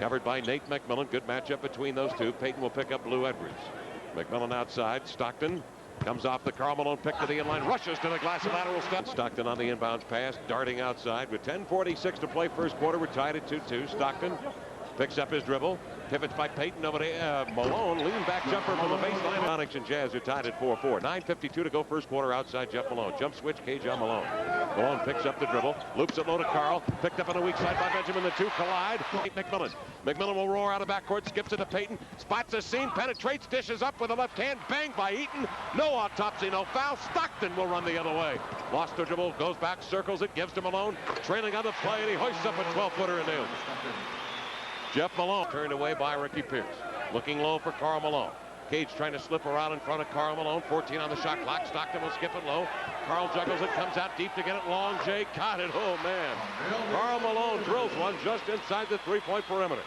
Covered by Nate McMillan. Good matchup between those two. Payton will pick up Blue Edwards. McMillan outside. Stockton comes off the Karl Malone pick to the inline. Rushes to the glass and lateral step. Stockton on the inbounds pass. Darting outside with 10:46 to play first quarter. We're tied at 2-2. Stockton picks up his dribble. Pivots by Payton over to Malone. Lean back jumper from the baseline. Onyx and Jazz are tied at 4-4. 9:52 to go first quarter outside Jeff Malone. Jump switch, cage on Malone. Malone picks up the dribble. Loops it low to Karl. Picked up on the weak side by Benjamin. The two collide. McMillan. McMillan will roar out of backcourt. Skips it to Payton. Spots a seam. Penetrates. Dishes up with the left hand. Bang by Eaton. No autopsy. No foul. Stockton will run the other way. Lost the dribble. Goes back. Circles it. Gives to Malone. Trailing on the play. And he hoists up a 12-footer and nails it. Jeff Malone turned away by Ricky Pierce. Looking low for Karl Malone. Cage trying to slip around in front of Karl Malone. 14 on the shot clock. Stockton will skip it low. Karl juggles it. Comes out deep to get it long. Jay got it. Oh, man. Karl Malone drills one just inside the three-point perimeter.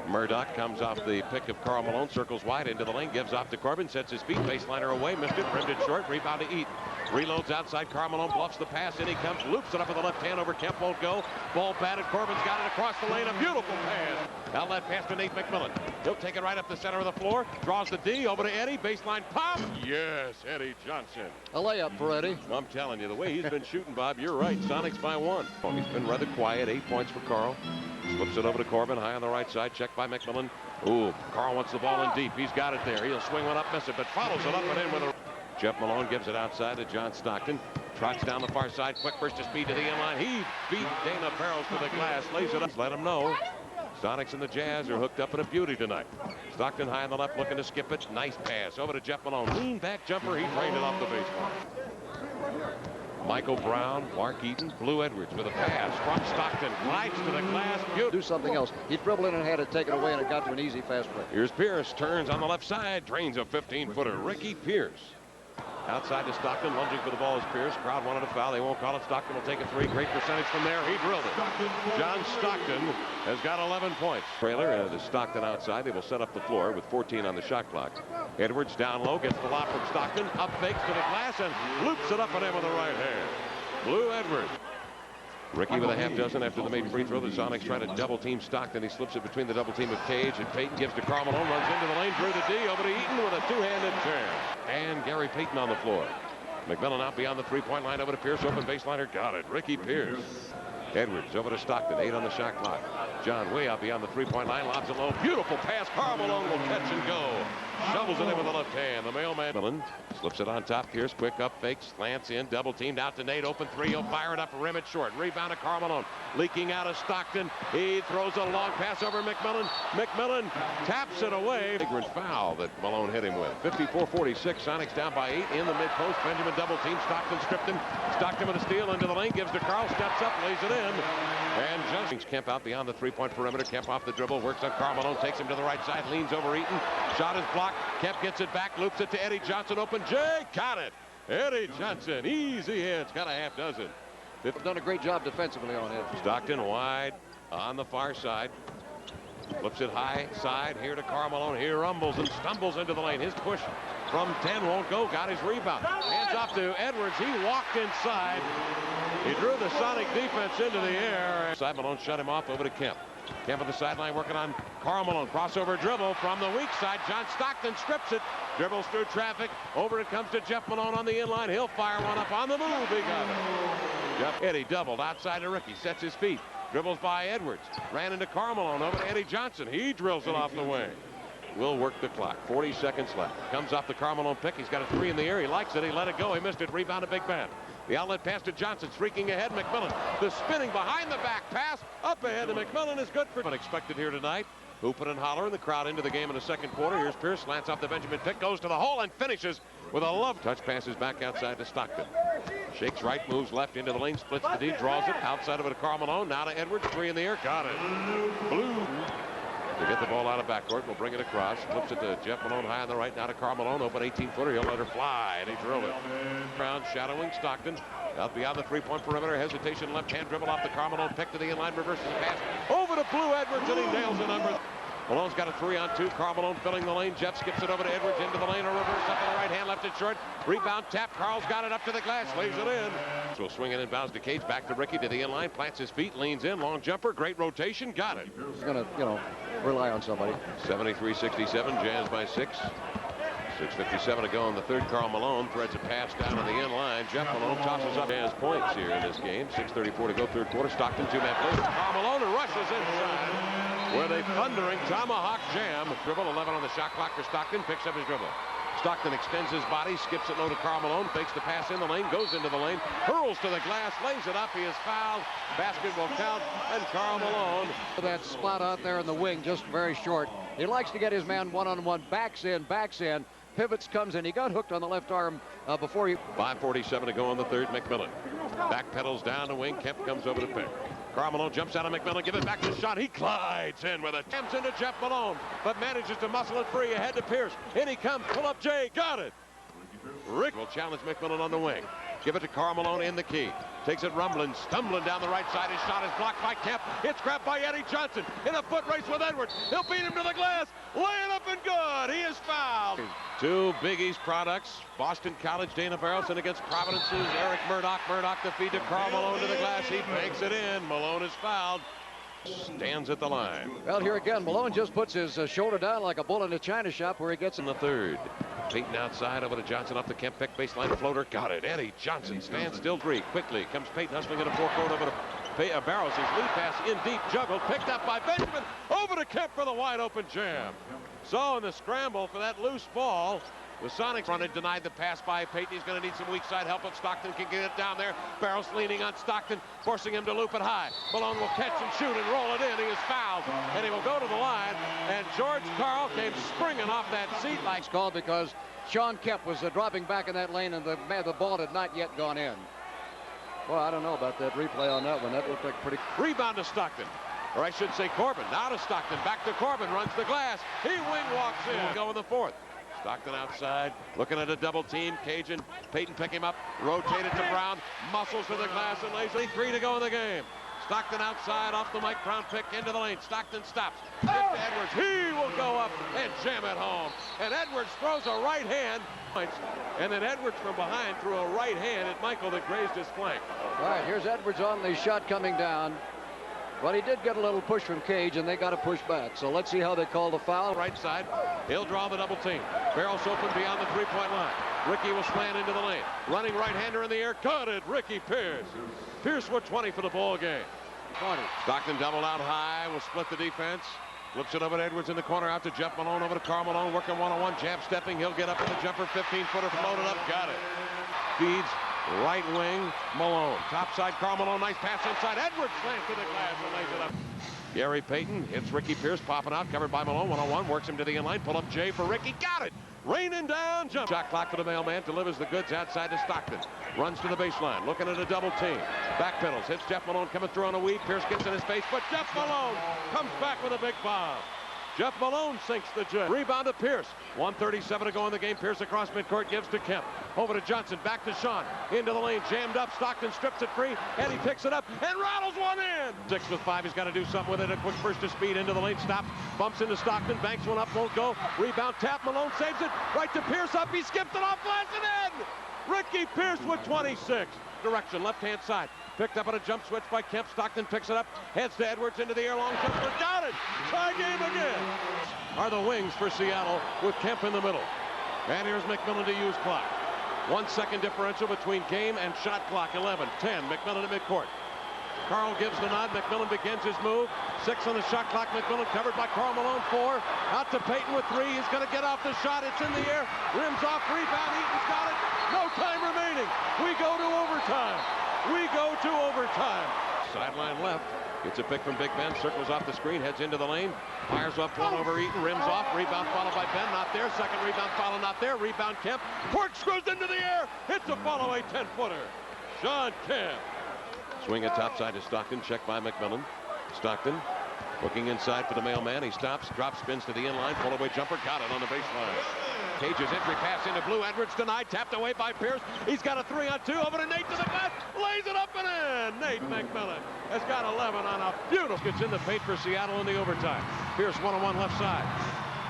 Murdoch comes off the pick of Karl Malone. Circles wide into the lane. Gives off to Corbin. Sets his feet. Baseliner away. Missed it. Rimmed it short. Rebound to Eaton. Reloads outside. Karl Malone bluffs the pass. In he comes. Loops it up with the left hand over Kemp. Won't go. Ball batted. Corbin's got it across the lane. A beautiful pass. Outlet pass to Nate McMillan. He'll take it right up the center of the floor. Draws the D. Over to Eddie. Baseline pop. Yes, Eddie Johnson. A layup for Eddie. I'm telling you, the way he's been shooting, Bob, you're right. Sonics by 1. He's been rather quiet. 8 points for Karl. Slips it over to Corbin. High on the right side. Checked by McMillan. Ooh, Karl wants the ball in deep. He's got it there. He'll swing one up, miss it, but follows it up and in with a... Jeff Malone gives it outside to John Stockton. Trots down the far side. Quick burst of speed to the inline. He beat Dana Barrows to the glass. Lays it up. Let him know. Sonics and the Jazz are hooked up in a beauty tonight. Stockton high on the left looking to skip it. Nice pass over to Jeff Malone. Lean back jumper. He drained it off the baseline. Michael Brown, Mark Eaton, Blue Edwards with a pass from Stockton. Glides to the glass. Beautiful. Do something else. He dribbled in and had it taken away, and it got to an easy fast break. Here's Pierce. Turns on the left side. Drains a 15-footer. Ricky Pierce. Outside to Stockton. Lunging for the ball is Pierce. Crowd wanted a foul. They won't call it. Stockton will take a three. Great percentage from there. He drilled it. John Stockton has got 11 points. Trailer to Stockton outside. They will set up the floor with 14 on the shot clock. Edwards down low. Gets the lob from Stockton. Up fakes to the glass and loops it up and in with the right hand. Blue Edwards. Ricky with a half dozen after the made free throw. The Sonics try to double team Stockton. He slips it between the double team of Cage, and Payton gives to Karl Malone. Runs into the lane. Drew the D over to Eaton with a two-handed turn. And Gary Payton on the floor. McMillan out beyond the three-point line over to Pierce. Open baseliner. Got it. Ricky Pierce. Edwards over to Stockton. 8 on the shot clock. John way out beyond the three-point line. Lobs it low. Beautiful pass. Karl Malone will catch and go. Shovels it in with the left hand. The mailman. Malone slips it on top. Pierce quick up fake. Slants in. Double teamed out to Nate. Open three. He'll fire it up. Rim it short. Rebound to Karl Malone. Leaking out of Stockton. He throws a long pass over McMillan. McMillan taps it away. Flagrant foul that Malone hit him with. 54-46. Sonics down by 8 in the mid post. Benjamin double team. Stockton stripped him. Stockton with a steal into the lane. Gives to Karl. Steps up. Lays it in. And just Kemp out beyond the three-point perimeter. Kemp off the dribble. Works on Karl Malone. Takes him to the right side. Leans over Eaton. Shot is blocked. Kemp gets it back. Loops it to Eddie Johnson. Open. Jay got it. Eddie Johnson. Easy hits. Got a half dozen. They've done a great job defensively on it. Stockton wide on the far side. Flips it high side here to Karl Malone. He rumbles and stumbles into the lane. His push from 10 won't go. Got his rebound. Hands off to Edwards. He walked inside. He drew the Sonic defense into the air. Side Malone shut him off over to Kemp. Kemp on the sideline working on Karl Malone. Crossover dribble from the weak side. John Stockton strips it. Dribbles through traffic. Over it comes to Jeff Malone on the inline. He'll fire one up on the move. He got it. Jeff Eddie doubled outside to Ricky. Sets his feet. Dribbles by Edwards. Ran into Karl Malone. Over to Eddie Johnson. He drills it off the wing. Will work the clock. 40 seconds left. Comes off the Karl Malone pick. He's got a three in the air. He likes it. He let it go. He missed it. Rebound to Big Ben. The outlet pass to Johnson. Streaking ahead. McMillan. The spinning behind the back pass. Up ahead to McMillan is good for unexpected here tonight. Hooping and hollering. The crowd into the game in the second quarter. Here's Pierce. Slants off the Benjamin pick. Goes to the hole and finishes with a love touch. Passes back outside to Stockton. Shakes right. Moves left into the lane. Splits the D. Draws it. Outside of it to Karl Malone. Now to Edwards. Three in the air. Got it. Blue. To get the ball out of backcourt, we'll bring it across. Flips it to Jeff Malone high on the right. Now to Karl Malone. Open 18-footer. He'll let her fly, and he drilled it. Brown shadowing Stockton. Out beyond the three-point perimeter. Hesitation. Left-hand dribble off the Karl Malone pick to the inline. Reverses the pass. Over to Blue Edwards, and he nails the number. Malone's got a 3-on-2. Karl Malone filling the lane. Jeff skips it over to Edwards into the lane. A reverse up to the right hand, left it short. Rebound tap. Karl's got it up to the glass, lays it in. So swing it inbounds to Cage. Back to Ricky to the inline. Plants his feet, leans in. Long jumper. Great rotation. Got it. He's going to, rely on somebody. 73-67. Jazz by 6. 6:57 to go in the third. Karl Malone threads a pass down on the end line. Jeff Malone tosses up Jazz points here in this game. 6:34 to go, third quarter. Stockton 2-man play. Karl Malone rushes inside with a thundering tomahawk jam. Dribble 11 on the shot clock for Stockton. Picks up his dribble. Stockton extends his body, skips it low to Karl Malone, fakes the pass in the lane, goes into the lane, hurls to the glass, lays it up. He is fouled. Basket will count, and Karl Malone. That spot out there in the wing, just very short. He likes to get his man one-on-one, backs in, pivots, comes in. He got hooked on the left arm before he... 5:47 to go in the third. McMillan backpedals down the wing. Kemp comes over to pick. Karl Malone jumps out of McMillan, give it back to shot. He glides in with it. Comes into Jeff Malone, but manages to muscle it free ahead to Pierce. In he comes, pull up Jay, got it. Rick will challenge McMillan on the wing. Give it to Karl Malone in the key. Takes it rumbling, stumbling down the right side. His shot is blocked by Kemp. It's grabbed by Eddie Johnson in a foot race with Edwards. He'll beat him to the glass. Lay it up and good. He is fouled. Two Big East products. Boston College, Dana Barrelson against Providence's Eric Murdoch. Murdoch the feed to Karl Malone to the glass. He banks it in. Malone is fouled. Stands at the line. Well, here again, Malone just puts his shoulder down like a bull in a china shop where he gets in the third. Payton outside over to Johnson up the Kemp pick baseline floater. Got it. Eddie Johnson stands still. Quickly comes Payton hustling in a forecourt over to Barrows. His lead pass in deep, juggled, picked up by Benjamin. Over to Kemp for the wide open jam. So in the scramble for that loose ball, the Sonics running denied the pass by Payton. He's going to need some weak side help if Stockton can get it down there. Barrows leaning on Stockton, forcing him to loop it high. Malone will catch and shoot and roll it in. He is fouled, and he will go to the line. And George Karl came springing off that seat like... Called because Sean Kemp was dropping back in that lane, and the ball had not yet gone in. Well, I don't know about that replay on that one. That looked like pretty... Rebound to Stockton. Or I should say Corbin. Now to Stockton. Back to Corbin. Runs the glass. He wing walks in. Go in the fourth. Stockton outside, looking at a double team. Cajun, Payton pick him up, rotate it to Brown, muscles to the glass and lays it. 3 to go in the game. Stockton outside, off the Mike Brown pick, into the lane. Stockton stops. Get to Edwards. He will go up and jam it home. And Edwards throws a right hand. And then Edwards from behind threw a right hand at Michael that grazed his flank. All right, here's Edwards on the shot coming down. Well, he did get a little push from Cage, and they got to push back. So let's see how they call the foul. Right side, he'll draw the double team. Barrels open beyond the three-point line. Ricky will slant into the lane. Running right-hander in the air. Got it, Ricky Pierce. Pierce with 20 for the ball game. 20. Stockton doubled out high, will split the defense. Flips it over to Edwards in the corner, out to Jeff Malone, over to Karl Malone, working one-on-one, jab stepping. He'll get up in the jumper, 15-footer floated up, got it. Feeds right wing, Malone. Top side, Karl Malone, nice pass inside. Edwards slants to the glass and lays it up. Gary Payton hits Ricky Pierce, popping out, covered by Malone, one-on-one, works him to the inline, pull up Jay for Ricky, got it! Raining down, jump. Shot clock for the mailman, delivers the goods outside to Stockton. Runs to the baseline, looking at a double team. Backpedals, hits Jeff Malone, coming through on a weave. Pierce gets in his face, but Jeff Malone comes back with a big bomb. Jeff Malone sinks the jet. Rebound to Pierce. 1:37 to go in the game. Pierce across midcourt, gives to Kemp. Over to Johnson, back to Sean. Into the lane, jammed up. Stockton strips it free, and he picks it up and rattles one in. 6 with 5, he's got to do something with it. A quick burst of speed into the lane, stops, bumps into Stockton, banks one up, won't go. Rebound, tap, Malone saves it. Right to Pierce, up, he skips it off glass and in. Ricky Pierce with 26. Direction, left-hand side. Picked up on a jump switch by Kemp. Stockton picks it up, heads to Edwards into the air, long jumper, got it! Tie game again! Are the wings for Seattle with Kemp in the middle. And here's McMillan to use clock. 1 second differential between game and shot clock. 11-10, McMillan at midcourt. Karl gives the nod, McMillan begins his move. 6 on the shot clock, McMillan covered by Karl Malone, 4. Out to Payton with 3, he's gonna get off the shot, it's in the air. Rims off, rebound, Eaton's got it. No time remaining. We go to overtime. We go to overtime. Sideline left. Gets a pick from Big Ben. Circles off the screen. Heads into the lane. Fires up one over Eaton. Rims off. Rebound followed by Ben. Not there. Second rebound follow. Not there. Rebound Kemp. Corkscrews into the air. Hits a follow-away 10-footer. Sean Kemp. Swing it topside to Stockton. Checked by McMillan. Stockton looking inside for the mailman. He stops. Drops. Spins to the inline. Pull-away jumper. Got it on the baseline. Cage's entry pass into blue. Edwards denied. Tapped away by Pierce. He's got a 3-on-2 over to Nate to the glass. Lays it up and in. Nate McMillan has got 11 on a beautiful. Gets in the paint for Seattle in the overtime. Pierce one-on-one left side.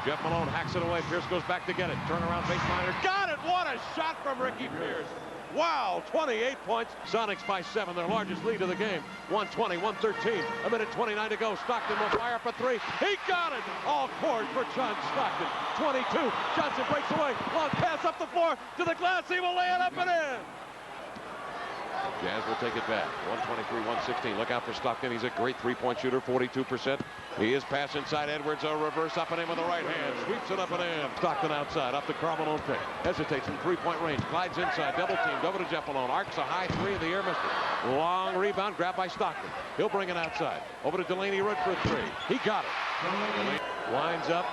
Jeff Malone hacks it away. Pierce goes back to get it. Turnaround baseliner. Got it! What a shot from Ricky Pierce. Wow, 28 points. Sonics by 7, their largest lead of the game. 120-113. A minute 29 to go. Stockton will fire up a 3. He got it! All court for John Stockton. 22. Johnson breaks away. Long pass up the floor to the glass. He will lay it up and in. Jazz will take it back. 123-116. Look out for Stockton. He's a great three-point shooter, 42%. He is pass inside. Edwards, a reverse up and in with the right hand. Sweeps it up and in. Stockton outside. Up to Karl Malone pick. Hesitates in three-point range. Glides inside. Double teamed. Over to Jeff Malone. Arcs a high 3 in the air. Missed it. Long rebound. Grabbed by Stockton. He'll bring it outside. Over to Delaney Rudd for a 3. He got it. Winds up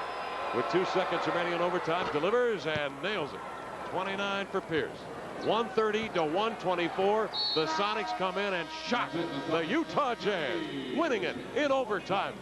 with 2 seconds remaining in overtime. Delivers and nails it. 29 for Pierce. 130-124. The Sonics come in and shock the Utah Jazz, winning it in overtime.